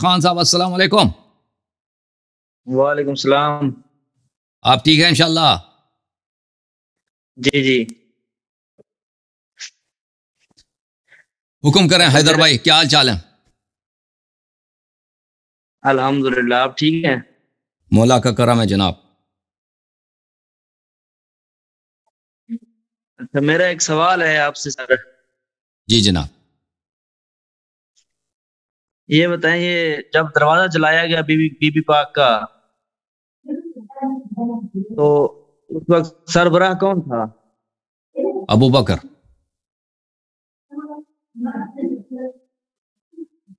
خان صاحب السلام علیکم. وعلیکم السلام. آپ ٹھیک ہیں انشاءاللہ؟ جی جی. حکم کریں حیدر بھائی، کیا حال چال ہے؟ الحمدللہ. آپ ٹھیک ہیں؟ مولا کا کرم ہے جناب. اچھا، میرا ایک سوال ہے آپ سے سر. جی جناب. یہ بتائیں، یہ جب دروازہ جلایا گیا بی بی پاک کا، تو اس وقت سربراہ کون تھا؟ ابو بکر.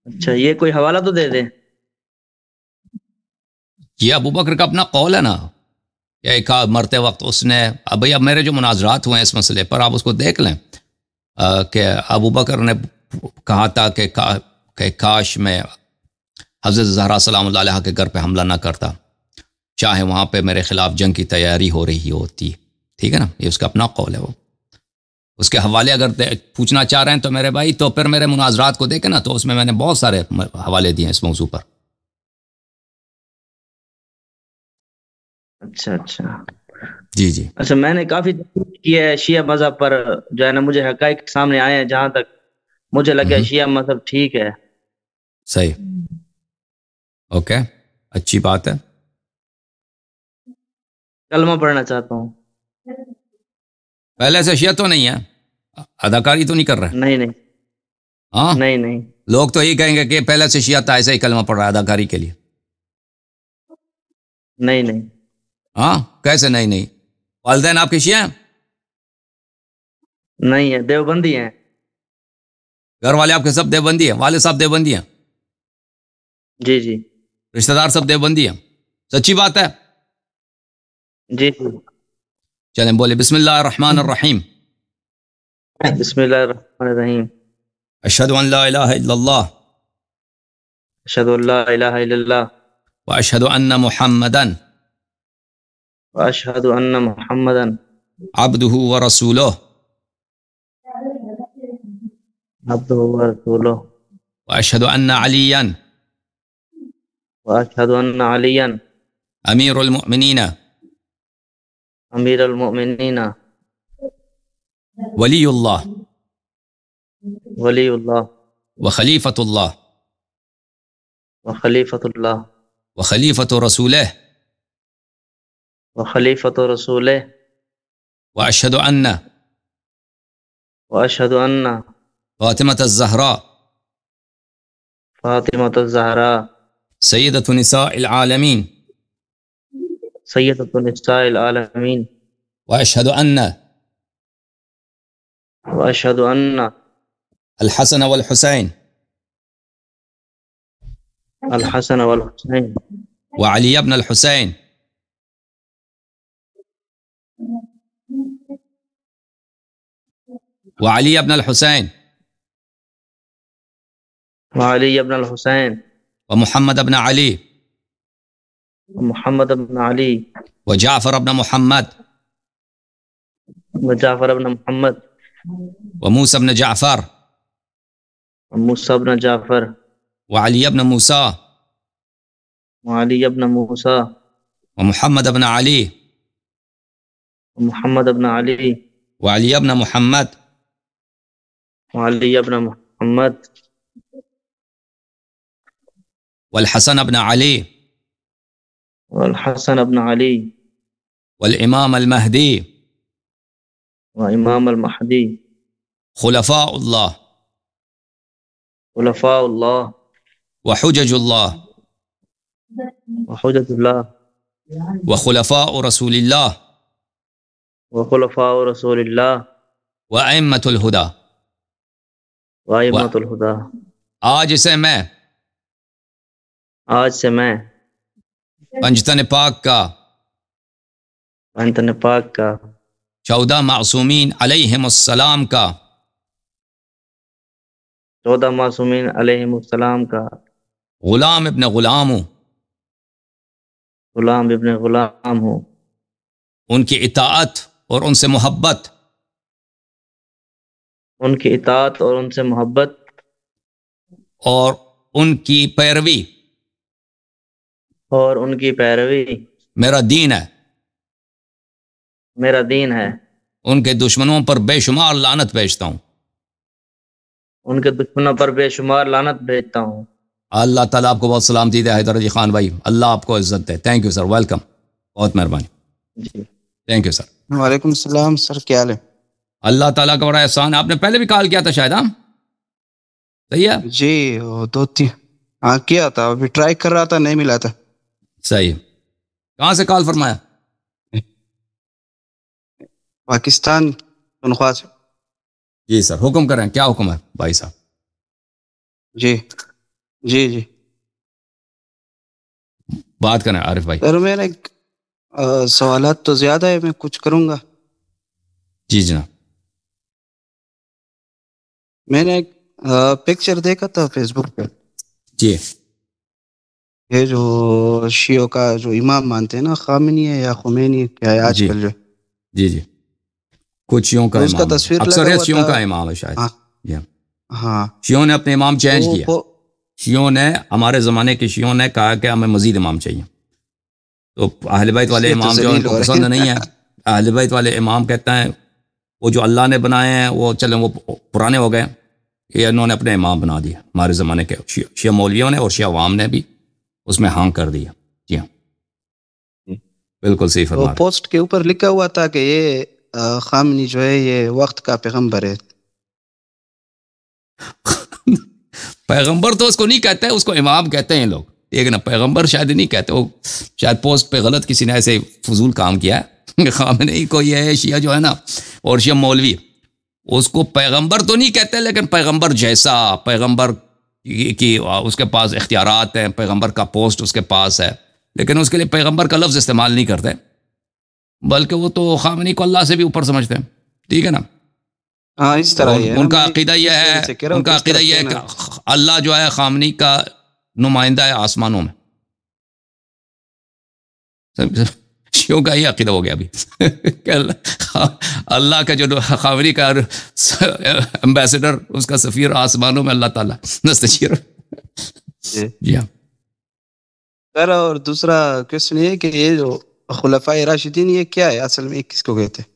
اچھا، یہ کوئی حوالہ تو دے دیں. یہ ابو بکر کا اپنا قول ہے نا، کہ ایک مرتے وقت اس نے، اب میرے جو مناظرات ہوئے ہیں اس مسئلے پر آپ اس کو دیکھ لیں، کہ ابو بکر نے کہا تھا کہ کاش میں حضرت زہرا سلام اللہ علیہ کے گھر پہ حملہ نہ کرتا، چاہے وہاں پہ میرے خلاف جنگ کی تیاری ہو رہی ہوتی. ٹھیک ہے نا، یہ اس کا اپنا قول ہے. وہ اس کے حوالے اگر پوچھنا چاہ رہے ہیں تو میرے بھائی، تو پھر میرے مناظرات کو دیکھیں نا، تو اس میں نے بہت سارے حوالے دیے ہیں اس موضوع پر. اچھا اچھا. جی جی. اچھا، میں نے کافی تحقیق کی ہے شیعہ مذہب پر، جو ہے نا مجھے حقائق سامنے آئے ہیں. جہاں تک مجھے لگا شیعہ مذہب ٹھیک ہے. صحیح. اوکے، اچھی بات ہے. کلمہ پڑھنا چاہتا ہوں. پہلے سے شیعہ تو نہیں ہے، اداکاری تو نہیں کر رہے؟ نہیں نہیں. ہاں نہیں نہیں. لوگ تو یہی کہیں گے کہ پہلے سے شیعہ تھا، ایسے ہی کلمہ پڑھ رہا ہے اداکاری کے لیے. نہیں نہیں. ہاں کیسے نہیں؟ نہیں والدین آپ کے شیعہ ہیں؟ نہیں ہے، دیوبندی ہیں. گھر والے آپ کے سب دیوبندی ہیں؟ والد صاحب دیوبندی ہیں؟ جی جی. رشتہ دار سب دیوبندی ہیں؟ سچی بات ہے؟ جی جی. چلیں بولے بسم اللہ الرحمن الرحیم. بسم اللہ الرحمن الرحیم. اشہد ان لا الہ الا اللہ اشہد ان لا الہ الا اللہ واشہد ان محمدا واشہد ان محمدا عبدہ ورسولہ عبدہ ورسولہ واشہد ان علیا واشہد ان علیا امیر المؤمنین امیر المؤمنین ولی اللہ ولی اللہ وخلیفۃ اللہ وخلیفۃ اللہ وخلیفۃ رسولہ وخلیفۃ رسولہ واشہد ان واشہد ان فاطمۃ الزہراء فاطمۃ الزہراء سیدۃ نساء العالمین سیدۃ نساء العالمین واشہد ان واشہد ان الحسن والحسین الحسن والحسین وعلی ابن الحسین وعلی ابن الحسین وعلی ابن الحسین ومحمد ابن علی محمد ابن علی وجعفر ابن محمد وجعفر ابن محمد وموسى ابن جعفر وموسى ابن جعفر وعلي ابن موسى وعلی ابن موسیٰ ومحمد ابن علي ومحمد ابن علی وعلي ابن محمد وعلی ابن محمد والحسن ابن علي والحسن ابن علی والإمام المهدي وامام المہدی خلفاء الله خلفاء اللہ وحجج الله وحجت اللہ وخلفاء رسول الله وخلفاء رسول اللہ وأئمة الهدى. وائمۃ الہدیٰ. آج سے میں آج سے میں پنجتن پاک کا پنجتن پاک کا 14 معصومین علیہم السلام کا 14 معصومین علیہم السلام کا غلام ابن غلام ہوں، غلام ابن غلام ہوں، ان کی اطاعت اور ان سے محبت ان کی اطاعت اور ان سے محبت اور ان کی پیروی اور ان کی پیروی میرا دین ہے، میرا دین ہے، ان کے دشمنوں پر بے شمار لعنت بھیجتا ہوں، ان کے دشمنوں پر بے شمار لعنت بھیجتا ہوں۔ اللہ تعالیٰ آپ کو بہت سلامتی دے حیدر علی خان بھائی، اللہ آپ کو عزت دے۔ تھینک یو سر، ویلکم، بہت مہربانی، جی تھینک یو سر۔ وعلیکم السلام سر، کیا حال ہے؟ اللہ تعالیٰ کا بڑا احسان ہے۔ آپ نے پہلے بھی کال کیا تھا شاید، ہاں صحیح ہے؟ جی وہ 2-3 ہاں کیا تھا، ابھی ٹرائی کر رہا تھا، نہیں ملا تھا۔ صحیح، کہاں سے کال فرمایا؟ پاکستان تنخواہ سے۔ جی سر، حکم کریں، کیا حکم ہے بھائی صاحب؟ جی جی جی بات کریں عارف بھائی۔ سر میرے سوالات تو زیادہ ہے، میں کچھ کروں گا۔ جی جناب۔ میں نے ایک پکچر دیکھا تھا فیس بک پہ، جی یہ جو شیعوں کا جو امام مانتے ہیں نا، خامنی ہے یا خمینی ہے، کیا ہے آج جی کل جو جی جی، کچھ شیعوں کا اس کا امام ہے، تصویر لگا اکثریت ہوا شیعوں تھا۔ کا امام ہے شاید۔ ہاں جی ہاں، شیعوں نے اپنے امام چینج وہ کیا، شیعوں نے، ہمارے زمانے کے شیعوں نے کہا کہ ہمیں مزید امام چاہیے، تو اہل بیت والے اس لیے تو امام جو ان ذلیل کو ہو رہے پسند ہیں۔ نہیں ہے۔ اہل بیت والے امام کہتے ہیں وہ جو اللہ نے بنائے ہیں وہ چلیں وہ پرانے ہو گئے، یہ انہوں نے اپنے امام بنا دیا، ہمارے زمانے کے شیعہ مولویوں نے اور شیعہ عوام نے بھی اس میں ہاں کر دیا۔ جی ہاں بالکل صحیح فرما وہ رہے ہیں۔ پوسٹ کے اوپر لکھا ہوا تھا کہ یہ خامنی جو ہے یہ وقت کا پیغمبر ہے۔ پیغمبر تو اس کو نہیں کہتے، اس کو امام کہتے ہیں لوگ، ٹھیک ہے نا، پیغمبر شاید نہیں کہتے، وہ شاید پوسٹ پہ غلط کسی نے ایسے فضول کام کیا ہے۔ خامنئی کو یہ ہے شیعہ جو ہے نا اور شیعہ مولوی، اس کو پیغمبر تو نہیں کہتے، لیکن پیغمبر جیسا، پیغمبر کی اس کے پاس اختیارات ہیں، پیغمبر کا پوسٹ اس کے پاس ہے، لیکن اس کے لیے پیغمبر کا لفظ استعمال نہیں کرتے، بلکہ وہ تو خامنئی کو اللہ سے بھی اوپر سمجھتے ہیں، ٹھیک ہے نا۔ ہاں اس طرح ہی ہے ان نا، کا میں عقیدہ یہ اس ہے، وجہ سے کہہ رہا ان ہوں کا کہ اس عقیدہ طرح یہ ہے کہنا۔ کہ اللہ جو ہے خامنئی کا نمائندہ ہے آسمانوں میں۔ شیعوں کا یہ عقیدہ ہو گیا ابھی کہ اللہ کا جو خامنئی کا امبیسڈر، اس کا سفیر آسمانوں میں اللہ تعالیٰ نستشیر۔ جی ہاں سر، اور دوسرا کوشچن یہ ہے کہ یہ جو خلفائے راشدین یہ کیا ہے اصل میں، کس کو کہتے ہیں؟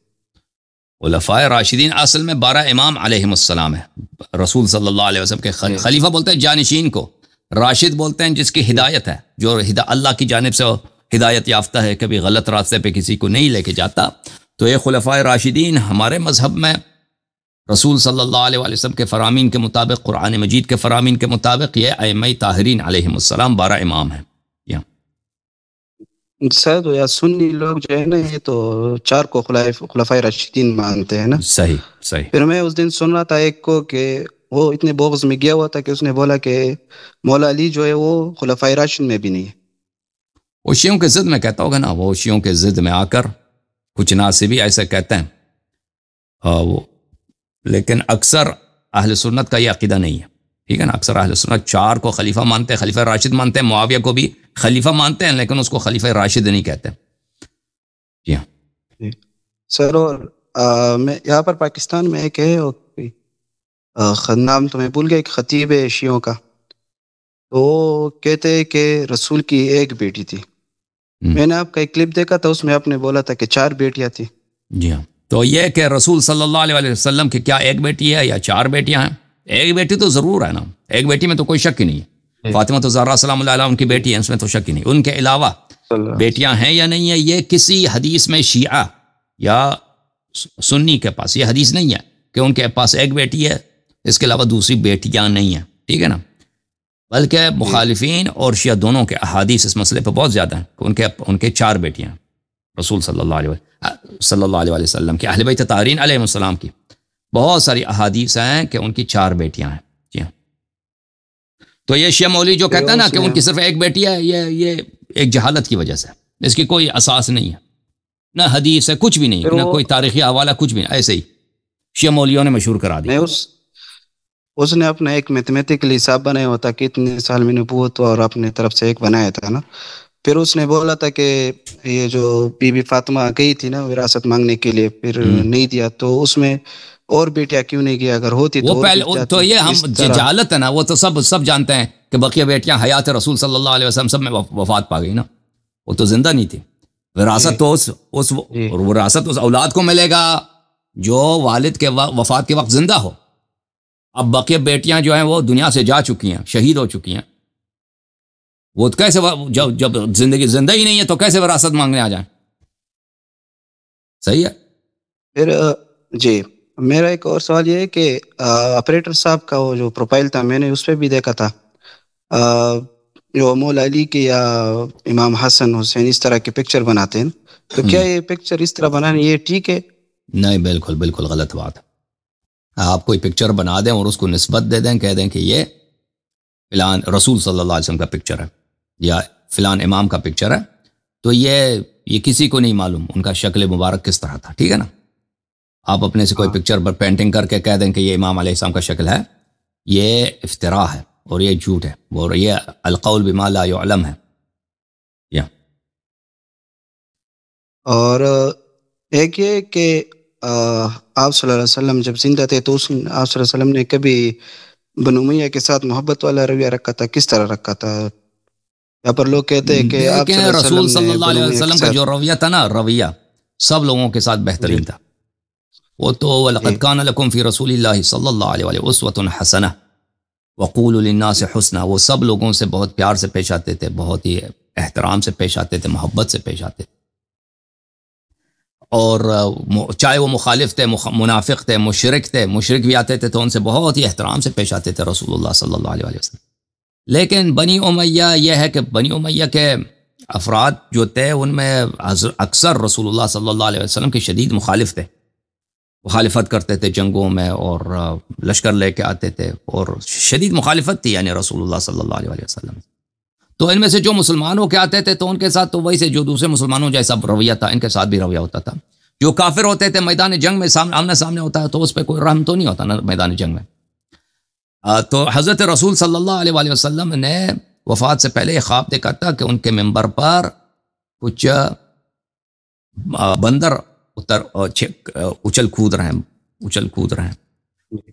خلفائے راشدین اصل میں 12 امام علیہم السلام ہے، رسول صلی اللہ علیہ وسلم کے خلیفہ بولتے ہیں جانشین کو، راشد بولتے ہیں جس کی ہدایت ہے، جو اللہ کی جانب سے ہدایت یافتہ ہے، کبھی غلط راستے پہ کسی کو نہیں لے کے جاتا۔ تو یہ خلفائے راشدین ہمارے مذہب میں رسول صلی اللہ علیہ وسلم کے فرامین کے مطابق، قرآن مجید کے فرامین کے مطابق یہ ائمہ طاہرین علیہم السلام 12 امام ہیں۔ سر تو یا سنی لوگ جو ہے نا یہ تو 4 کو خلفائے راشدین مانتے ہیں نا۔ صحیح صحیح۔ پھر میں اس دن سن رہا تھا ایک کو کہ وہ اتنے بغض میں گیا ہوا تھا کہ اس نے بولا کہ مولا علی جو ہے وہ خلفائے راشد میں بھی نہیں ہے۔ وہ شیعوں کے ضد میں کہتا ہوگا نا، وہ شیعوں کے ضد میں آ کر کچھ ناصبی ایسے کہتے ہیں، لیکن اکثر اہل سنت کا یہ عقیدہ نہیں ہے، ٹھیک ہے نا۔ اکثر اہل سنت 4 کو خلیفہ مانتے ہیں، خلیفہ راشد مانتے ہیں، معاویہ کو بھی خلیفہ مانتے ہیں، لیکن اس کو خلیفہ راشد نہیں کہتے۔ جی ہاں سر، اور میں یہاں پر پاکستان میں ایک ہے نام تو میں بھول گیا، ایک خطیب ہے شیعوں کا، تو وہ کہتے ہیں کہ رسول کی ایک بیٹی تھی۔ میں نے آپ کا ایک کلپ دیکھا تھا، اس میں آپ نے بولا تھا کہ 4 بیٹیاں تھیں۔ جی ہاں، تو یہ کہ رسول صلی اللہ علیہ وسلم کی کیا ایک بیٹی ہے یا 4 بیٹیاں ہیں؟ ایک بیٹی تو ضرور ہے نا، ایک بیٹی میں تو کوئی شک ہی نہیں ہے، فاطمہ الزہرا سلام اللہ علیہا ان کی بیٹی ہیں، اس میں تو شک ہی نہیں۔ ان کے علاوہ بیٹیاں ہیں یا نہیں ہیں، یہ کسی حدیث میں شیعہ یا سنی کے پاس یہ حدیث نہیں ہے کہ ان کے پاس ایک بیٹی ہے، اس کے علاوہ دوسری بیٹیاں نہیں ہیں، ٹھیک ہے نا۔ بلکہ مخالفین اور شیعہ دونوں کے احادیث اس مسئلے پہ بہت زیادہ ہیں کہ ان کے 4 بیٹیاں ہیں، رسول صلی اللہ علیہ وسلم کی، اہل بیت طاہرین علیہ السلام کی بہت ساری احادیث ہیں کہ ان کی 4 بیٹیاں ہیں۔ جی ہاں، تو یہ شیعہ مولوی جو کہتا ہے نا کہ ان کی صرف ایک بیٹی ہے، یہ ایک جہالت کی وجہ سے، اس کی کوئی اساس نہیں ہے، نہ حدیث ہے، کچھ بھی نہیں، نہ کوئی تاریخی حوالہ، کچھ بھی نہیں، ایسے ہی شیعہ مولیوں نے مشہور کرا دیا۔ اس نے اپنا ایک میتھمیٹیکل حساب بنایا ہوتا کہ اتنے سال میں نبوت، اور اپنے طرف سے ایک بنایا تھا نا۔ پھر اس نے بولا تھا کہ یہ جو بی بی فاطمہ گئی تھی نا وراثت مانگنے کے لیے، پھر نہیں دیا، تو اس میں اور بیٹیاں کیوں نہیں گیا؟ اگر ہوتی وہ پہلے تو یہ ہم جہالت ہے نا، وہ تو سب جانتے ہیں کہ بقیہ بیٹیاں حیات رسول صلی اللہ علیہ وسلم سب میں وفات پا گئی نا۔ وہ تو زندہ نہیں تھی. وراثت تو اس وراثت اس اولاد کو ملے گا جو والد کے وفات کے وقت زندہ ہو. اب بقیہ بیٹیاں جو ہیں وہ دنیا سے جا چکی ہیں, شہید ہو چکی ہیں, وہ کیسے جب زندگی زندہ ہی نہیں ہے تو کیسے وراثت مانگنے آ جائیں؟ صحیح ہے. پھر جی میرا ایک اور سوال یہ ہے کہ آپریٹر صاحب کا وہ جو پروفائل تھا میں نے اس پہ بھی دیکھا تھا جو مولا علی کی یا امام حسن حسین اس طرح کی پکچر بناتے ہیں, تو کیا یہ پکچر اس طرح بنانا یہ ٹھیک ہے؟ نہیں, بالکل بالکل غلط بات ہے. آپ کوئی پکچر بنا دیں اور اس کو نسبت دے دیں, کہہ دیں کہ یہ فلان رسول صلی اللہ علیہ وسلم کا پکچر ہے یا فلان امام کا پکچر ہے, تو یہ کسی کو نہیں معلوم ان کا شکل مبارک کس طرح تھا. ٹھیک ہے نا, آپ اپنے سے کوئی پکچر پر پینٹنگ کر کے کہہ دیں کہ یہ امام علیہ السلام کا شکل ہے, یہ افتراء ہے اور یہ جھوٹ ہے, اور یہ القول بما لا يعلم ہے. اور ایک یہ کہ آپ صلی اللہ علیہ وسلم جب زندہ تھے تو آپ صلی اللہ علیہ وسلم نے کبھی بنو امیہ کے ساتھ محبت والا رویہ رکھا تھا, کس طرح رکھا تھا؟ یہاں پر لوگ کہتے ہیں کہ آپ رسول صلی اللہ علیہ وسلم کا جو رویہ تھا نا, رویہ سب لوگوں کے ساتھ بہترین تھا. وہ تو وَلَقَدْ كَانَ لَكُمْ فِي رَسُولِ اللَّهِ صلی اللہ علیہ وآلہ أُسْوَةٌ حَسَنَةٌ وَقُولُوا لِلنَّاسِ حُسْنًا. وہ سب لوگوں سے بہت پیار سے پیش آتے تھے, بہت ہی احترام سے پیش آتے تھے, محبت سے پیش آتے تھے. اور چاہے وہ مخالف تھے, منافق تھے, مشرک بھی آتے تھے تو ان سے بہت ہی احترام سے پیش آتے تھے رسول اللہ صلی اللہ علیہ وسلم. لیکن بنی امیہ یہ ہے کہ بنی امیہ کے افراد جو تھے ان میں اکثر رسول اللہ صلی اللہ علیہ وسلم کے شدید مخالف تھے, مخالفت کرتے تھے جنگوں میں اور لشکر لے کے آتے تھے, اور شدید مخالفت تھی یعنی رسول اللہ صلی اللہ علیہ وسلم. تو ان میں سے جو مسلمان ہو کے آتے تھے تو ان کے ساتھ تو وہی سے جو دوسرے مسلمانوں جیسا رویہ تھا ان کے ساتھ بھی رویہ ہوتا تھا. جو کافر ہوتے تھے میدان جنگ میں آمنے سامنے ہوتا ہے تو اس پہ کوئی رحم تو نہیں ہوتا نا میدان جنگ میں. تو حضرت رسول صلی اللہ علیہ وآلہ وسلم نے وفات سے پہلے یہ خواب دیکھا تھا کہ ان کے ممبر پر کچھ بندر اچھل کود رہے ہیں.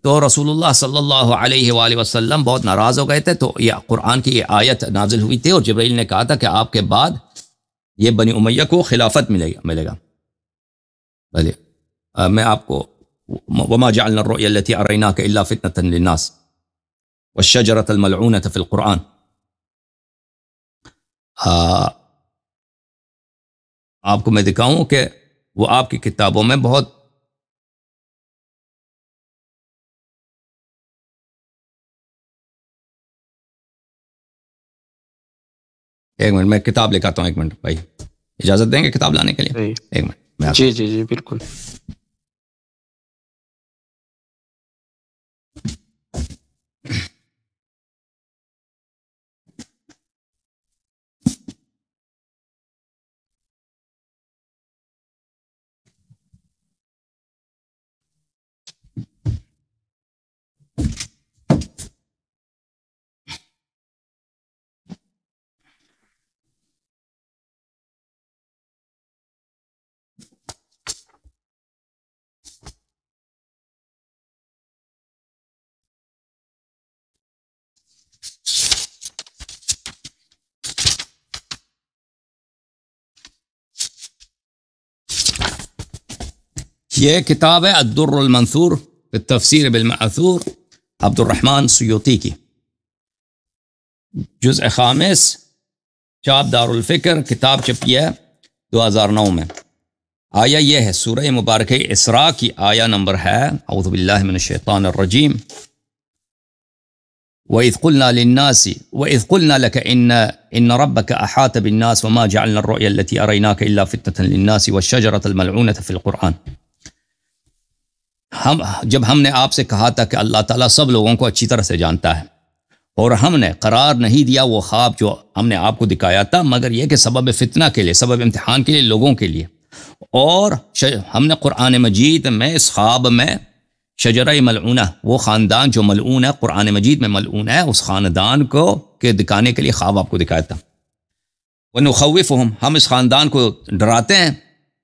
تو رسول اللہ صلی اللہ علیہ وآلہ وسلم بہت ناراض ہو گئے تھے. تو یہ قرآن کی یہ آیت نازل ہوئی تھی اور جبرائیل نے کہا تھا کہ آپ کے بعد یہ بنی امیہ کو خلافت ملے گا. بھلے میں آپ کو وما جعلنا الرؤيا التي أريناك إلا فتنة للناس والشجرة الملعونة في القرآن. آپ کو میں دکھاؤں کہ وہ آپ کی کتابوں میں بہت ایک منٹ میں کتاب لے کے آتا ہوں. ایک منٹ بھائی اجازت دیں گے کتاب لانے کے لیے؟ ایک منٹ. جی جی جی بالکل. یہ کتاب ہے الدر المنثور فی التفسیر بالمأثور عبد الرحمن سیوطی کی, جزء خامس, چاپ دار الفکر, کتاب چھپی ہے 2009 میں. آیہ یہ ہے سورہ مبارکہ اسراء کی آیہ نمبر ہے اعوذ باللہ من الشیطان الرجیم. وَإِذْ قُلْنَا لِلنَّاسِ وَإِذْ قُلْنَا لَكَ إِنَّ رَبَّكَ أَحَاطَ بِالنَّاسِ وَمَا جَعَلْنَا الرُّؤْيَا الَّتِي أَرَيْنَاكَ إِلَّا فِتْنَةً لِلنَّاسِ وَالشَّجَرَةَ الْمَلْعُونَةَ فِي الْقُرْآنِ. جب ہم نے آپ سے کہا تھا کہ اللہ تعالیٰ سب لوگوں کو اچھی طرح سے جانتا ہے, اور ہم نے قرار نہیں دیا وہ خواب جو ہم نے آپ کو دکھایا تھا مگر یہ کہ سبب فتنہ کے لیے, سبب امتحان کے لیے, لوگوں کے لیے. اور ہم نے قرآن مجید میں اس خواب میں شجرہ ملعونہ, وہ خاندان جو ملعون ہے, قرآن مجید میں ملعون ہے, اس خاندان کو کے دکھانے کے لیے خواب آپ کو دکھایا تھا. وَنُخَوِّفُهُمْ, ہم اس خاندان کو ڈراتے ہیں.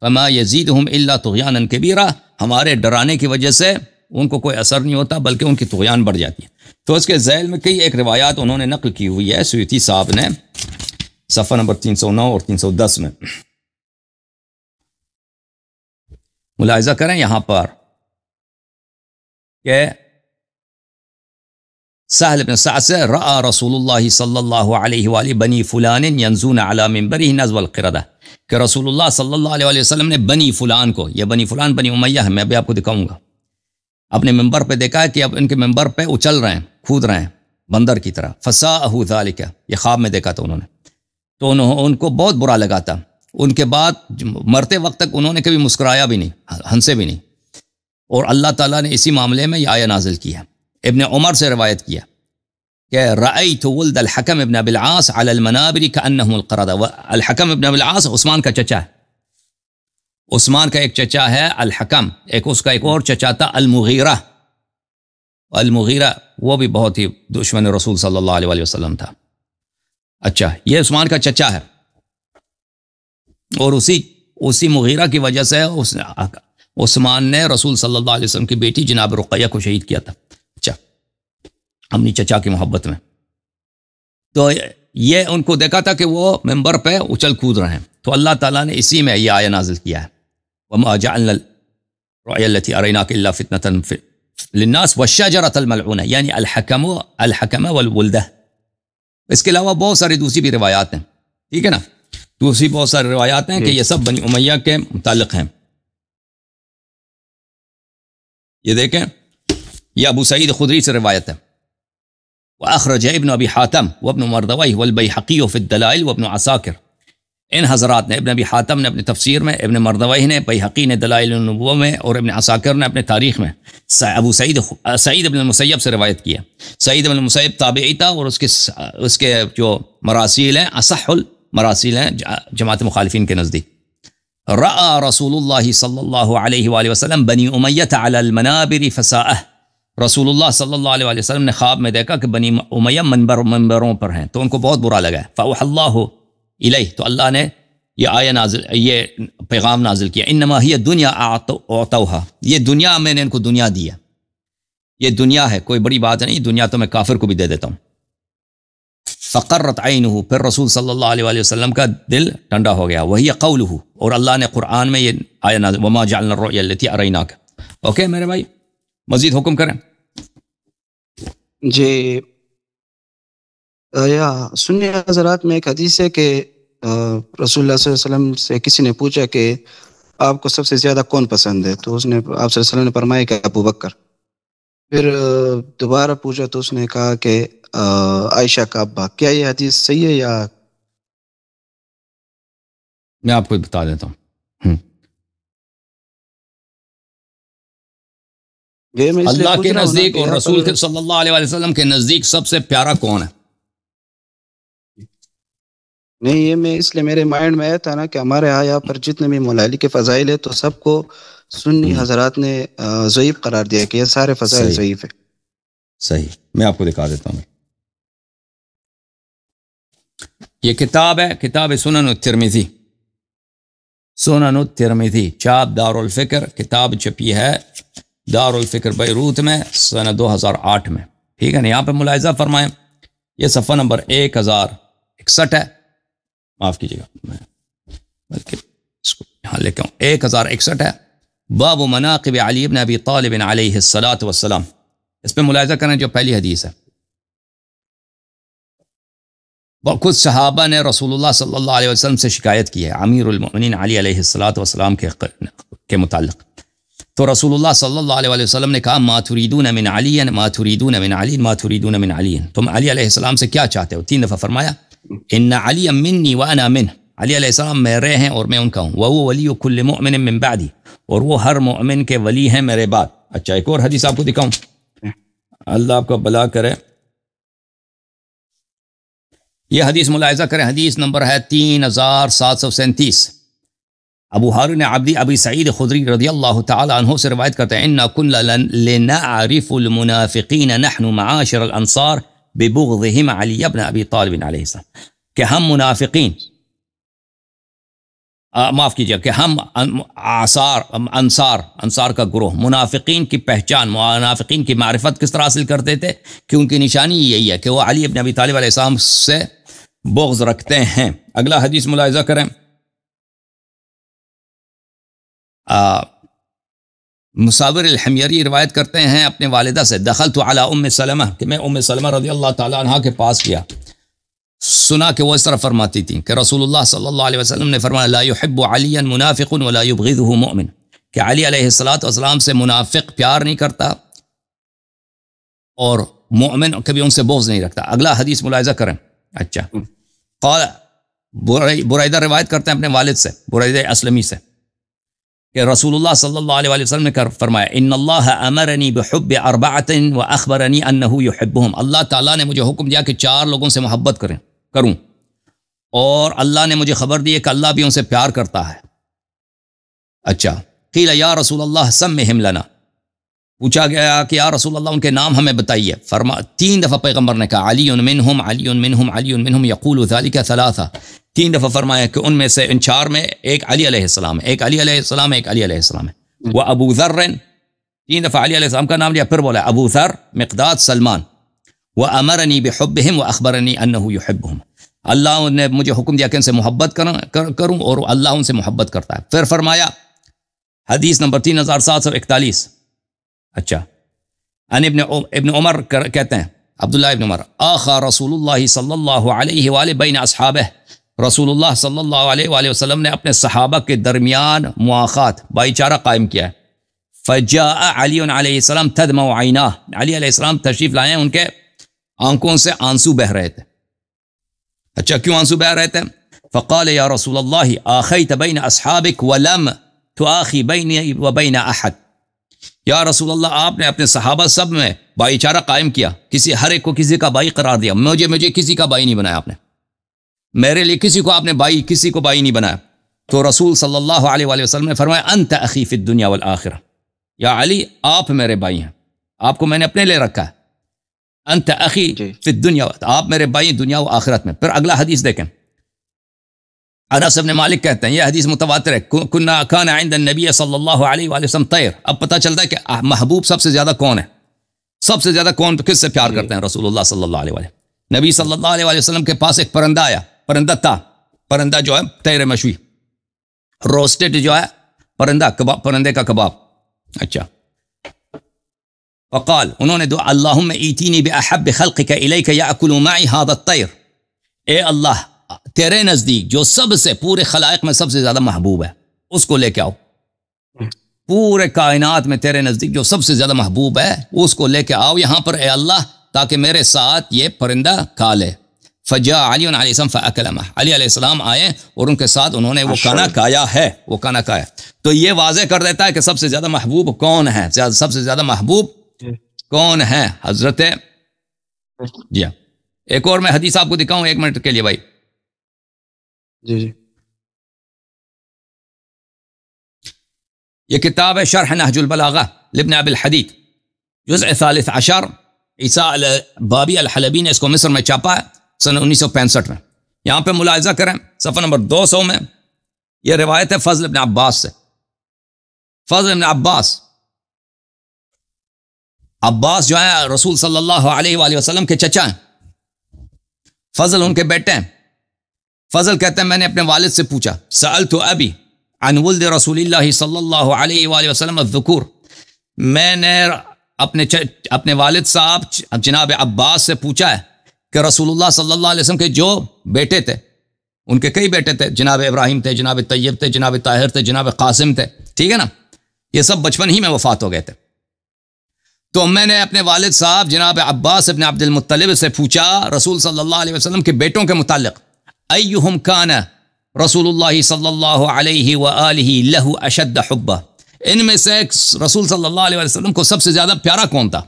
فَمَا يَزِيدُهُمْ إِلَّا طُغْيَانًا كَبِيرًا, ہمارے ڈرانے کی وجہ سے ان کو کوئی اثر نہیں ہوتا بلکہ ان کی طغیان بڑھ جاتی ہے. تو اس کے ذیل میں کئی ایک روایات انہوں نے نقل کی ہوئی ہے سیوطی صاحب نے. صفحہ نمبر 309 اور 310 میں ملاحظہ کریں یہاں پر کہ سہل بن سعد سے رأى رسول اللہ صلی اللہ علیہ وآلہ بنی فلان ینزون علی منبرہ نزو القردہ، کہ رسول اللہ صلی اللہ علیہ وسلم نے بنی فلان کو، یہ بنی فلان بنی امیہ ہے، میں بھی آپ کو دکھاؤں گا، اپنے منبر پہ دیکھا ہے کہ اب ان کے منبر پہ اچل رہے ہیں، کھود رہے ہیں بندر کی طرح. فساءہ ذالک، یہ خواب میں دیکھا تھا انہوں نے، تو ان کو بہت برا لگا تھا. ان کے بعد مرتے وقت تک انہوں نے کبھی مسکرایا بھی نہیں، ہنسے بھی نہیں. اور اللہ تعالیٰ نے اسی معاملے میں یہ آیہ نازل کی ہے. ابن عمر سے روایت کیا کہ رأیت ولد الحکم ابن ابی العاص علی المنابر کأنہم القردہ. الحکم ابن ابی العاص عثمان کا چچا ہے، عثمان کا ایک چچا ہے الحکم، اس کا ایک اور چچا تھا المغیرہ. المغیرہ وہ بھی بہت ہی دشمن رسول صلی اللہ علیہ وآلہ وسلم تھا. اچھا، یہ عثمان کا چچا ہے، اور اسی مغیرہ کی وجہ سے عثمان نے رسول صلی اللہ علیہ وسلم کی بیٹی جناب رقیہ کو شہید کیا تھا. اچھا، اپنی چچا کی محبت میں. تو یہ ان کو دیکھا تھا کہ وہ منبر پہ اچل کود رہے ہیں، تو اللہ تعالیٰ نے اسی میں یہ آیہ نازل کیا ہے، وَمَا جَعَلْنَا الرُّؤْيَا الَّتِي أَرَيْنَاكَ إِلَّا فِتْنَةً لِلنَّاسِ وَالشَّجَرَةَ الْمَلْعُونَةَ، یعنی الحکم والولدہ. اس کے علاوہ بہت ساری دوسری بھی روایات ہیں، ٹھیک ہے نا، دوسری بہت ساری روایات ہیں کہ یہ سب بنی امیہ کے متعلق ہیں. یہ دیکھیں، یہ ابو سعید خدری سے روایت ہے. وأخرج ابن ابی حاتم وابن مردویہ والبیہقی فی الدلائل وابن عساکر. ان حضرات نے، ابن ابی حاتم نے اپنے تفسیر میں، ابن مردویہ نے، بیہقی نے دلائل النبوہ میں، اور ابن عساکر نے اپنے تاریخ میں ابو سعید ابن المسیب سے روایت کیا. سعید ابن المسیب تابعی تھا، اور اس کے جو مراسیل ہیں اصح المراسیل ہیں جماعت مخالفین کے نزدیک. رأى رسول اللہ صلی اللہ علیہ وآلہ وسلم بنی امیہ علی المنابر فساءہ. رسول اللہ صلی اللہ علیہ وسلم نے خواب میں دیکھا کہ بنی امیہ منبروں پر ہیں، تو ان کو بہت برا لگا. فأوحى اللہ الیہ، تو اللہ نے یہ پیغام نازل کیا، انما ہی دنیا اعطوها، یہ دنیا میں نے ان کو دنیا دیا، یہ دنیا ہے، کوئی بڑی بات نہیں، دنیا تو میں کافر کو بھی دے دیتا ہوں. فقرت عینہ، پھر رسول صلی اللہ علیہ وسلم کا دل ٹھنڈا ہو گیا. وہی قولہ، اور اللہ نے قرآن میں یہ آیہ نازل، وما جعلنا الرؤیا التي اریناک. اوکے میرے بھائی، مزید حکم کریں. جی، یا سنی حضرات میں ایک حدیث ہے کہ رسول اللہ صلی اللہ علیہ وسلم سے کسی نے پوچھا کہ آپ کو سب سے زیادہ کون پسند ہے، تو اس نے، آپ صلی اللہ علیہ وسلم نے فرمایا کہ ابو بکر. پھر دوبارہ پوچھا تو اس نے کہا کہ عائشہ کا ابا. کیا یہ حدیث صحیح ہے یا؟ میں آپ کو بتا دیتا ہوں. اللہ کے نزدیک اور رسول صلی اللہ علیہ وسلم کے نزدیک سب سے پیارا کون ہے؟ نہیں، یہ میں اس لیے میرے مائنڈ میں آیا تھا نا کہ ہمارے یہاں پر جتنے بھی مولا علی کے فضائل ہے تو سب کو سنی حضرات نے ضعیف قرار دیا کہ یہ سارے فضائل ضعیف ہے. صحیح، میں آپ کو دکھا دیتا ہوں. یہ کتاب ہے، کتاب سنن الترمذی، سنن الترمذی، چاپ دار الفکر، کتاب چھپی ہے دار الفکر بیروت میں سنہ 2008 میں. ٹھیک ہے نا، یہاں پہ ملاحظہ فرمائیں، یہ صفحہ نمبر 1061 ہے، معاف کیجیے گا بلکہ اس کو یہاں لے کے 1061 ہے. باب مناقب علی بن ابی طالب علیہ الصلاۃ والسلام. اس پہ ملاحظہ کریں جو پہلی حدیث ہے. کچھ صحابہ نے رسول اللہ صلی اللہ علیہ وسلم سے شکایت کی ہے امیر المؤمنین علی علیہ الصلاۃ والسلام کے متعلق. تو رسول اللہ صلی اللہ علیہ وسلم نے کہا ما تريدون من علی، ما تريدون من علی، ما تريدون من علی، تم علی علیہ السلام سے کیا چاہتے ہو؟ 3 دفعہ فرمایا ان علی منی وانا منہ، علی علیہ السلام میرے ہیں اور میں ان کا ہوں. وهو ولی کل مؤمن من بعدی، اور وہ ہر مؤمن کے ولی ہیں میرے بعد. اچھا، ایک اور حدیث آپ کو دکھاؤں، اللہ آپ کو بلا کرے. یہ حدیث ملاحظہ کریں، حدیث نمبر ہے 3737. ابو ہارون عبدی ابی سعید خدری رضی اللہ تعالی عنہ سے روایت کرتے ہیں انا كنا لنعرف المنافقین نحن معاشر الانصار ببغضهم علی بن ابی طالب علیہ السلام، کہ ہم منافقین، معاف کیجیے، کہ ہم انصار کا گروہ منافقین کی پہچان، منافقین کی معرفت کس طرح حاصل کرتے تھے کہ ان کی نشانی یہی ہے کہ وہ علی بن ابی طالب علیہ السلام سے بغض رکھتے ہیں۔ اگلا حدیث ملاحظہ کریں، مصابر الحمیری روایت کرتے ہیں اپنے والدہ سے، دخلت علی ام سلمہ، کہ میں ام سلمہ رضی اللہ تعالی عنہ کے پاس گیا، سنا کہ وہ اس طرح فرماتی تھیں کہ رسول اللہ صلی اللہ علیہ وسلم نے فرمایا لا يحب علی منافق ولا يبغضه مؤمن، کہ علی علیہ السلام سے منافق پیار نہیں کرتا اور مومن کبھی ان سے بغض نہیں رکھتا۔ اگلا حدیث ملاحظہ کریں۔ اچھا، قال برائدہ روایت کرتے ہیں اپنے والد سے، برائدہ اسلمی سے، کہ رسول اللہ صلی اللہ علیہ وسلم نے فرمایا ان اللہ امرنی بحب اربعۃ واخبرنی انہ یحبهم، اللہ تعالیٰ نے مجھے حکم دیا کہ 4 لوگوں سے محبت کروں، اور اللہ نے مجھے خبر دی ہے کہ اللہ بھی ان سے پیار کرتا ہے۔ اچھا، قیل یا رسول اللہ سمہم لنا، پوچھا گیا کہ یا رسول اللہ ان کے نام ہمیں بتائیے، 3 دفعہ پیغمبر نے کہا علی منہم علی منہم علی منہم یقول ذلک 3، 3 دفعہ فرمایا کہ ان میں سے ان 4 میں ایک علی علیہ السلام ہے، ایک علی علیہ السلام ہے، ایک علی علیہ السلام ہے۔ وہ ابو ذر، 3 دفعہ علی علیہ السلام کا نام لیا، پھر بولا ابو ذر، مقداد، سلمان۔ وَأَمَرَنِي بِحُبِّهِمْ وَأَخْبَرَنِي أَنَّهُ يُحِبُّهُم، اللہ نے مجھے حکم دیا کہ ان سے محبت کروں اور اللہ ان سے محبت کرتا ہے۔ پھر فرمایا حدیث نمبر 3741۔ اچھا، ان ابن عمر کہتے ہیں، عبداللہ ابن عمر، آخا رسول اللہ صلی اللہ علیہ وآلہ بین اصحابہ، رسول اللہ صلی اللہ علیہ وآلہ وسلم نے اپنے صحابہ کے درمیان مواخات، بھائی چارہ قائم کیا ہے۔ فجاء علی علیہ السلام تدمع عیناہ، علی علیہ السلام تشریف لائے، ان کے آنکھوں سے آنسو بہ رہے تھے۔ اچھا، کیوں آنسو بہ رہے تھے؟ فقال یا رسول اللہ آخیت بین اصحابک ولم تآخی بینی وبین احد، یا رسول اللہ آپ نے اپنے صحابہ سب میں بھائی چارہ قائم کیا، ہر ایک کو کسی کا بھائی قرار دیا، مجھے کسی کا بھائی نہیں بنایا آپ نے، میرے لیے کسی کو بھائی نہیں بنایا۔ تو رسول صلی اللہ علیہ وآلہ وسلم نے فرمایا انت اخی فی الدنیا والآخرہ، یا علی آپ میرے بھائی ہیں، آپ کو میں نے اپنے لے رکھا ہے، انت اخی فی الدنیا، آپ میرے بھائی دنیا و آخرت میں۔ پھر اگلا حدیث دیکھیں، انس بن مالک کہتے ہیں، یہ حدیث متواتر ہے، کان عند النبی صلی اللہ علیہ وآلہ وسلم طیر۔ اب پتہ چلتا ہے کہ محبوب سب سے زیادہ کون ہے، سب سے زیادہ کون کس سے پیار کرتے ہیں؟ رسول اللہ صلی اللہ علیہ وآلہ۔ نبی صلی اللہ علیہ وآلہ وسلم کے پاس ایک پرندہ آیا، پرندہ جو ہے طیر مشوی، روسٹڈ جو ہے پرندے کا کباب۔ اچھا، وقال، انہوں نے دعا اللہم ایتینی بأحب خلقک الیک یأکل معی ھذا الطیر، اے اللہ تیرے نزدیک جو سب سے پورے خلائق میں سب سے زیادہ محبوب ہے اس کو لے کے آؤ، پورے کائنات میں تیرے نزدیک جو سب سے زیادہ محبوب ہے اس کو لے کے آؤ یہاں پر اے اللہ، تاکہ میرے ساتھ یہ پرندہ کھا لے۔ فجاء علی علیہ السلام فاکل معه، علی علیہ السلام آئے اور ان کے ساتھ انہوں نے وہ کھانا کھایا ہے، وہ کھانا کھایا۔ تو یہ واضح کر دیتا ہے کہ سب سے زیادہ محبوب کون ہے، سب سے زیادہ محبوب کون ہے؟ حضرت۔ جی ہاں، ایک اور میں حدیث آپ کو دکھاؤں 1 منٹ کے لیے بھائی۔ جی، یہ کتاب ہے شرح نہج البلاغہ لابن ابی الحدید، جزء 13، عیسیٰ بابی الحلبی نے اس کو مصر میں چھاپا ہے سن 1965 میں۔ یہاں پہ ملاحظہ کریں صفحہ نمبر 200 میں، یہ روایت ہے فضل ابن عباس سے۔ فضل ابن عباس جو ہے رسول صلی اللہ علیہ وآلہ وسلم کے چچا ہیں، فضل ان کے بیٹے ہیں۔ فضل کہتے ہیں میں نے اپنے والد سے پوچھا، سألت ابی عن ولد رسول اللہ صلی اللہ علیہ وآلہ وسلم الذکور، میں نے اپنے والد صاحب جناب عباس سے پوچھا ہے کہ رسول اللہ صلی اللہ علیہ وسلم کے جو بیٹے تھے، ان کے کئی بیٹے تھے، جناب ابراہیم تھے، جناب طیب تھے، جناب طاہر تھے، جناب قاسم تھے، ٹھیک ہے نا، یہ سب بچپن ہی میں وفات ہو گئے تھے۔ تو میں نے اپنے والد صاحب جناب عباس ابن عبد المطلب سے پوچھا رسول صلی اللہ علیہ وسلم کے بیٹوں کے متعلق، ایہم کان رسول اللہ صلی اللہ علیہ وآلہ لہ اشد حبہ، ان میں سے رسول صلی اللہ علیہ وسلم کو سب سے زیادہ پیارا کون تھا؟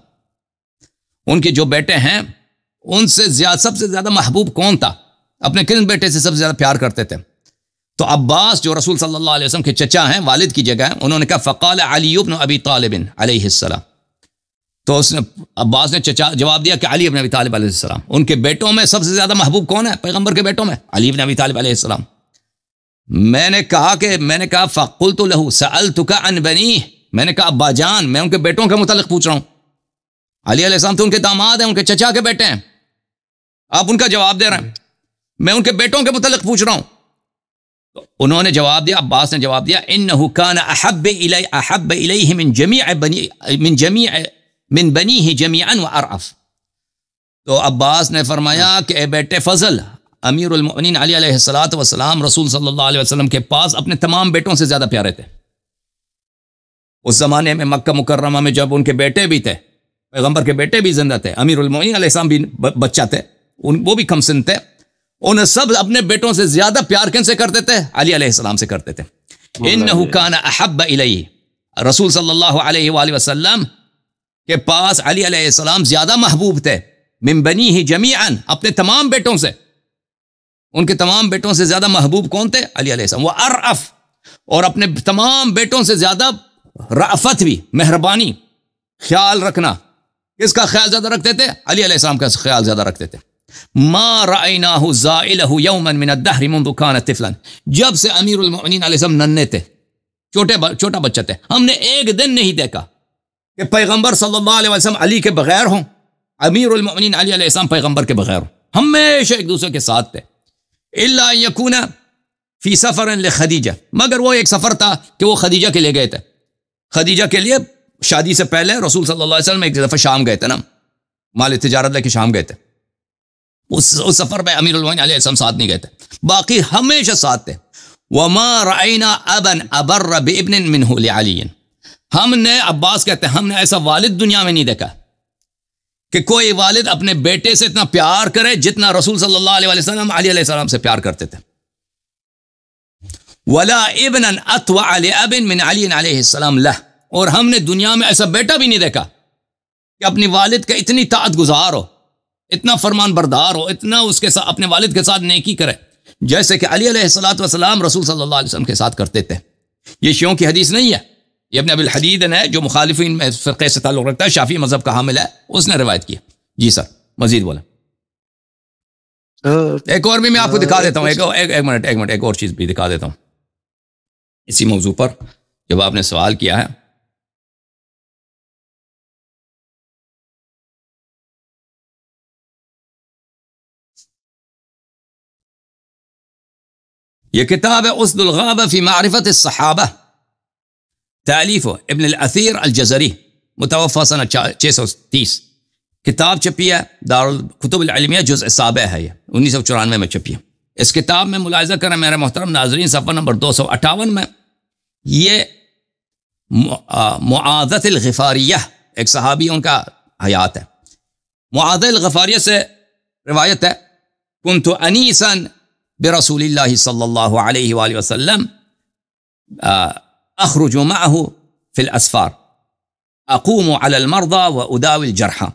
ان کے جو بیٹے ہیں ان سے سب سے زیادہ محبوب کون تھا؟ اپنے کن بیٹے سے سب سے زیادہ پیار کرتے تھے؟ تو عباس جو رسول صلی اللہ علیہ وسلم کے چچا ہیں، والد کی جگہ ہیں، انہوں نے کہا فقال علی بن ابی طالب علیہ السلام، تو اس نے عباس نے چچا جواب دیا کہ علی بن ابی طالب علیہ السلام، ان کے بیٹوں میں سب سے زیادہ محبوب کون ہے پیغمبر کے بیٹوں میں؟ علی بن ابی طالب علیہ السلام۔ میں نے کہا فقلت له سألتك عن بنيه، میں نے کہا ابا جان میں ان کے بیٹوں کے متعلق پوچھ رہا ہوں، علی علیہ السلام تو ان کے داماد ہیں، ان کے چچا کے بیٹے ہیں، آپ ان کا جواب دے رہے ہیں۔ میں ان کے بیٹوں کے متعلق پوچھ رہا ہوں. تو انہوں نے جواب دیا, عباس نے جواب دیا, انه كان احب الیہ من بنیہ جمیعا وارعف. تو عباس نے فرمایا کہ اے بیٹے فضل, امیر المؤمنین علی علیہ الصلوۃ والسلام رسول صلی اللہ علیہ وسلم کے پاس اپنے تمام بیٹوں سے زیادہ پیارے تھے. اس زمانے میں مکہ مکرمہ میں جب ان کے بیٹے بھی تھے, پیغمبر کے بیٹے بھی زندہ تھے, امیر المؤمنین علیہ السلام بھی بچہ تھے, وہ بھی کم سن تھے, انہیں سب اپنے بیٹوں سے زیادہ پیار کن سے کرتے تھے؟ علی علیہ السلام سے کرتے تھے. انہ کان احب الیہ, رسول صلی اللہ علیہ وآلہ وسلم کے پاس علی علیہ السلام زیادہ محبوب تھے, من بنیہ جمیعا, اپنے تمام بیٹوں سے. ان کے تمام بیٹوں سے زیادہ محبوب کون تھے؟ علی علیہ السلام. وارعف, اور اپنے تمام بیٹوں سے زیادہ رأفت بھی, مہربانی, خیال رکھنا. کس کا خیال زیادہ رکھتے تھے؟ علی علیہ السلام کا خیال زیادہ رکھتے تھے. ما رأیناہ زائلہ یوما من الدہر منذ کان طفلا, جب سے امیر المؤمنین علیہ السلام ننھے تھے, چھوٹا بچہ تھے, ہم نے ایک دن نہیں دیکھا کہ پیغمبر صلی اللہ علیہ وسلم علی کے بغیر ہوں, امیر المؤمنین علی علیہ السلام پیغمبر کے بغیر ہوں, ہمیشہ ایک دوسرے کے ساتھ تھے. الا ان یکون فی سفر لخدیجہ, مگر وہ ایک سفر تھا کہ وہ خدیجہ کے لیے گئے تھے. خدیجہ کے لیے شادی سے پہلے رسول صلی اللہ علیہ وسلم ایک دفعہ شام گئے تھے نا, مال تجارت لے کے شام گئے تھے. اس سفر میں امیر المؤمنین علیہ السلام ساتھ نہیں گئے تھے, باقی ہمیشہ ساتھ تھے. وما رأینا ابا ابر بابن منہ لعلی, ہم نے, عباس کہتے ہیں, ہم نے ایسا والد دنیا میں نہیں دیکھا کہ کوئی والد اپنے بیٹے سے اتنا پیار کرے جتنا رسول صلی اللہ علیہ وسلم علی علیہ السلام سے پیار کرتے تھے. ولا ابنا اطوع لاب من علی علیہ السلام لہ, اور ہم نے دنیا میں ایسا بیٹا بھی نہیں دیکھا کہ اپنی والد کا اتنی طاعت گزار ہو, اتنا فرمان بردار ہو, اتنا اس کے ساتھ اپنے والد کے ساتھ نیکی کرے جیسے کہ علی علیہ الصلوۃ والسلام رسول صلی اللہ علیہ وسلم کے ساتھ کرتے تھے. یہ شیعوں کی حدیث نہیں ہے, یہ ابن ابی الحدید ہے جو مخالفین میں فرقے سے تعلق رکھتا ہے, شافعی مذہب کا حامل ہے, اس نے روایت کی. جی سر مزید بولیں. ایک اور بھی میں آپ کو دکھا دیتا ہوں, ایک منٹ ایک اور چیز بھی دکھا دیتا ہوں اسی موضوع پر جب آپ نے سوال کیا ہے. یہ کتاب ہے اسد الغابہ فی معرفت الصحابہ, تالیف ابن الاثیر الجزری, متوفی سنہ 630. کتاب چھپی ہے دارالکتب العلمیہ, جزء سابع ہے, یہ 1994 میں چھپی ہے. اس کتاب میں ملاحظہ کریں میرے محترم ناظرین, صفحہ نمبر 258 میں یہ معاذۃ الغفاریہ, ایک صحابیوں کا حیات ہے. معاذ الغفاریہ سے روایت ہے, کنت انیسا برسول اللہ صلی اللہ علیہ وآلہ وسلم اخرج معه فی الاسفار اقوم علی المرضى واداوی الجرحى.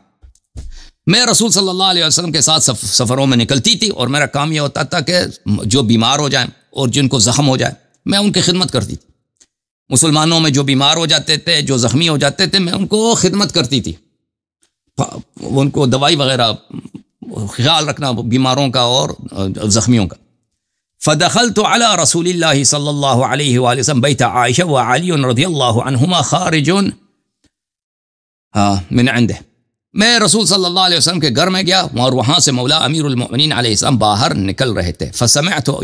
میں رسول صلی اللہ علیہ وسلم کے ساتھ سفروں میں نکلتی تھی اور میرا کام یہ ہوتا تھا کہ جو بیمار ہو جائیں اور جن کو زخم ہو جائے میں ان کی خدمت کرتی تھی. مسلمانوں میں جو بیمار ہو جاتے تھے, جو زخمی ہو جاتے تھے, میں ان کو خدمت کرتی تھی, ان کو دوائی وغیرہ خیال رکھنا بیماروں کا اور زخمیوں کا. فدخلت على رسول اللہ صلی اللہ علیہ وآلہ وسلم بیت عائشہ وعلی رضی اللہ عنہما خارج من عنده. میں رسول صلی اللہ علیہ وسلم کے گھر میں گیا اور وہاں سے مولا امیر المؤمنین علیہ السلام باہر نکل رہے تھے. فسمعته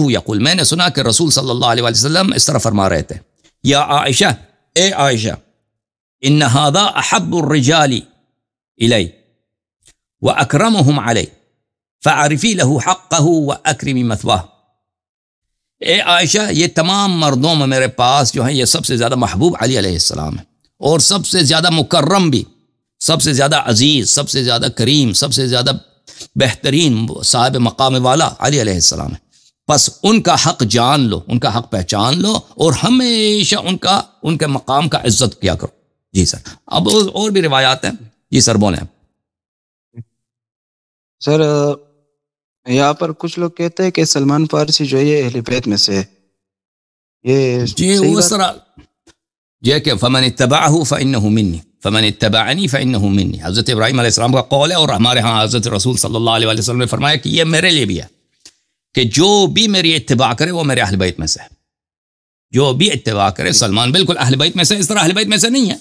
یقول, میں نے سنا کہ رسول صلی اللہ علیہ وسلم اس طرح فرما رہے تھے, یا عائشہ, اے عائشہ, ان هذا احب الرجال الی واکرمهم علی فعرفی له حقه واکرمی مثواه. اے عائشہ, یہ تمام مردوں میں میرے پاس جو ہیں یہ سب سے زیادہ محبوب علی علیہ السلام ہے, اور سب سے زیادہ مکرم بھی, سب سے زیادہ عزیز, سب سے زیادہ کریم, سب سے زیادہ بہترین صاحب مقام والا علی علیہ السلام ہے. بس ان کا حق جان لو, ان کا حق پہچان لو, اور ہمیشہ ان کے مقام کا عزت کیا کرو. جی سر, اب اور بھی روایات ہیں. جی سر بولیں. سر یہاں پر کچھ لوگ کہتے ہیں کہ سلمان فارسی جو ہے یہ اہل بیت میں سے ہے, یہ جی وہ اس طرح یہ کہ فمن اتبعہ فانہ منی فمن اتبعنی فانہ منی, حضرت ابراہیم علیہ السلام کا قول ہے, اور ہمارے ہاں حضرت رسول صلی اللہ علیہ وسلم نے فرمایا کہ یہ میرے لیے بھی ہے کہ جو بھی میری اتباع کرے وہ میرے اہل بیت میں سے ہے. جو بھی اتباع کرے, سلمان بالکل اہل بیت میں سے, اس طرح اہل بیت میں سے نہیں ہے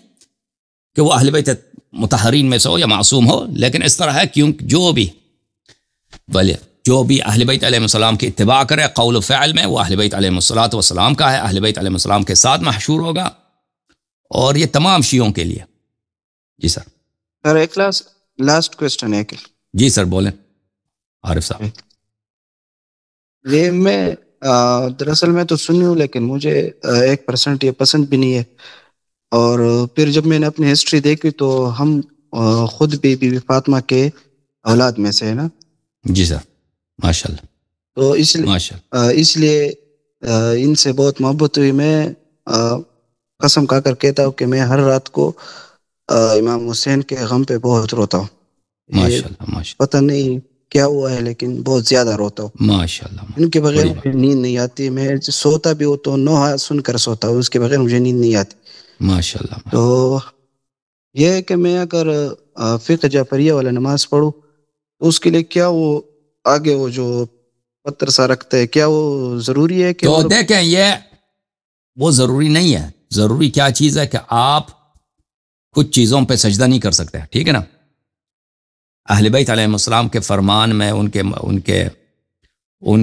کہ وہ اہل بیت مطہرین میں سے ہو یا معصوم ہو, لیکن اس طرح ہے کیوں جو بھی بلے جو بھی اہل بیت علیہ السلام کی اتباع کرے قول و فعل میں، وہ اہل بیت علیہ السلام کا ہے، اہل بیت علیہ السلام کے ساتھ محشور ہوگا، اور یہ تمام شیعوں کے لیے. جی سر. سر ایک لاسٹ کوشچن ہے کہ جی سر بولیں عارف صاحب. یہ میں دراصل میں تو سنی ہوں، لیکن مجھے 1% یہ پسند بھی نہیں ہے. اور پھر جب میں نے اپنی ہسٹری دیکھی تو ہم خود بھی بی بی فاطمہ کے اولاد میں سے ہے نا. جی سر ماشاء اللہ. تو اس لیے ان سے بہت محبت ہوئی. میں قسم کھا کر کہتا ہوں کہ میں ہر رات کو امام حسین کے غم پہ بہت روتا ہوں. ماشاءاللہ پتہ نہیں کیا ہوا ہے لیکن بہت زیادہ روتا ہوں. ماشاءاللہ. ان کے بغیر مجھے نیند نہیں آتی. میں سوتا بھی ہوں تو نوحہ سن کر سوتا ہوں، اس کے بغیر مجھے نیند نہیں آتی. ماشاءاللہ. تو یہ ہے کہ میں اگر فقہ جعفریہ والا نماز پڑھوں تو اس کے لیے کیا وہ آگے وہ جو پتھر سا رکھتا ہے، کیا وہ ضروری ہے کہ تو دیکھیں یہ وہ ضروری نہیں ہے. ضروری کیا چیز ہے کہ آپ کچھ چیزوں پہ سجدہ نہیں کر سکتے، ٹھیک ہے نا. اہل بیت علیہ السلام کے فرمان میں ان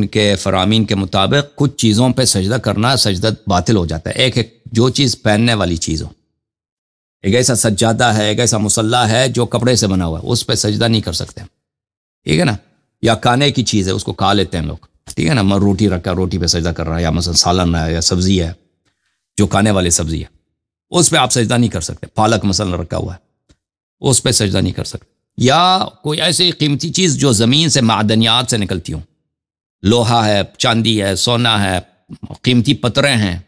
کے فرامین کے مطابق کچھ چیزوں پہ سجدہ کرنا، سجدہ باطل ہو جاتا ہے. ایک جو چیز پہننے والی چیز ہو، ایک ایسا سجادہ ہے، ایک ایسا مصلی ہے جو کپڑے سے بنا ہوا ہے، اس پہ سجدہ نہیں کر سکتے، ٹھیک ہے نا. یا کھانے کی چیز ہے، اس کو کھا لیتے ہیں لوگ، ٹھیک ہے نا. روٹی رکھا، روٹی پہ سجدہ کر رہا ہے، یا مثلا سالن ہے یا سبزی ہے جو کھانے والی سبزی ہے، اس پہ آپ سجدہ نہیں کر سکتے. پالک مثلا رکھا ہوا ہے، اس پہ سجدہ نہیں کر سکتے. یا کوئی ایسی قیمتی چیز جو زمین سے معدنیات سے نکلتی ہوں، لوہا ہے، چاندی ہے، سونا ہے، قیمتی پتریں ہیں،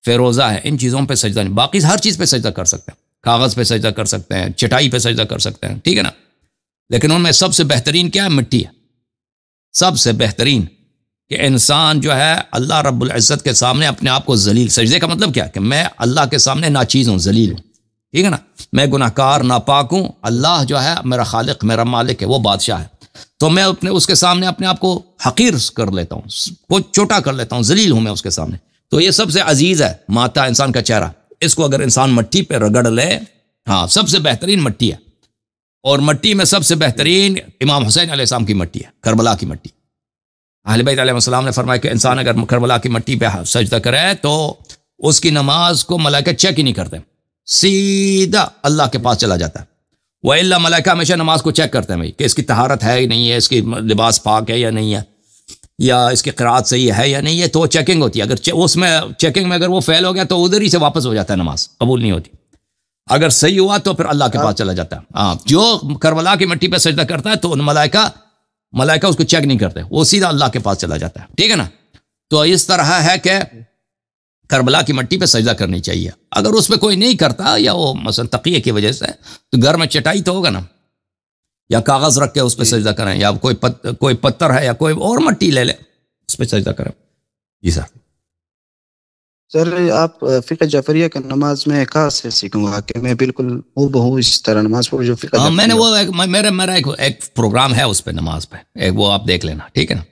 فیروزہ ہے، ان چیزوں پہ سجدہ نہیں. باقی ہر چیز پہ سجدہ کر سکتے ہیں، کاغذ پہ سجدہ کر سکتے ہیں، چٹائی پہ سجدہ کر سکتے ہیں، ٹھیک ہے نا. لیکن ان میں سب سے بہترین کیا ہے؟ مٹی ہے. سب سے بہترین کہ انسان جو ہے اللہ رب العزت کے سامنے اپنے آپ کو ذلیل، سجدے کا مطلب کیا ہے کہ میں اللہ کے سامنے ناچیز ہوں، ذلیل ہوں، ٹھیک ہے نا. میں گناہ کار ناپاک ہوں، اللہ جو ہے میرا خالق، میرا مالک ہے، وہ بادشاہ ہے. تو میں اس کے سامنے اپنے آپ کو حقیر کر لیتا ہوں، وہ چھوٹا کر لیتا ہوں، ذلیل ہوں میں اس کے سامنے. تو یہ سب سے عزیز ہے ماتا انسان کا چہرہ. اس کو اگر انسان مٹی پہ رگڑ لے، ہاں سب سے بہترین مٹی ہے. اور مٹی میں سب سے بہترین امام حسین علیہ السلام کی مٹی ہے، کربلا کی مٹی. اہل بیت علیہ السلام نے فرمایا کہ انسان اگر کربلا کی مٹی پہ سجدہ کرے تو اس کی نماز کو ملائکہ چیک ہی نہیں کرتے، سیدھا اللہ کے پاس چلا جاتا ہے. وَإِلَّا ملائکہ ہمیشہ نماز کو چیک کرتے ہیں بھائی کہ اس کی طہارت ہے یا نہیں ہے، اس کی لباس پاک ہے یا نہیں ہے، یا اس کی قرات صحیح ہے یا نہیں ہے. تو وہ چیکنگ ہوتی ہے. اگر اس میں چیکنگ میں اگر وہ فیل ہو گیا تو ادھر ہی سے واپس ہو جاتا ہے، نماز قبول نہیں ہوتی. اگر صحیح ہوا تو پھر اللہ کے پاس چلا جاتا ہے. ہاں جو کربلا کی مٹی پہ سجدہ کرتا ہے تو ان ملائکہ اس کو چیک نہیں کرتے، وہ سیدھا اللہ کے پاس چلا جاتا ہے، ٹھیک ہے نا. تو اس طرح ہے کہ کربلا کی مٹی پہ سجدہ کرنی چاہیے. اگر اس پہ کوئی نہیں کرتا یا وہ مثلا تقیہ کی وجہ سے، تو گھر میں چٹائی تو ہوگا نا، یا کاغذ رکھ کے اس پہ سجدہ کریں، یا کوئی پتھر ہے یا کوئی اور مٹی لے لے اس پہ سجدہ کریں. جی سر آپ فقہ جعفریہ کا نماز میں کہاں سے سیکھوں گا کہ میں بالکل بہو اس طرح نماز پڑھوں جو فقہ میں نے وہ میرا ایک پروگرام ہے اس پہ، نماز پہ، وہ آپ دیکھ لینا، ٹھیک ہے نا.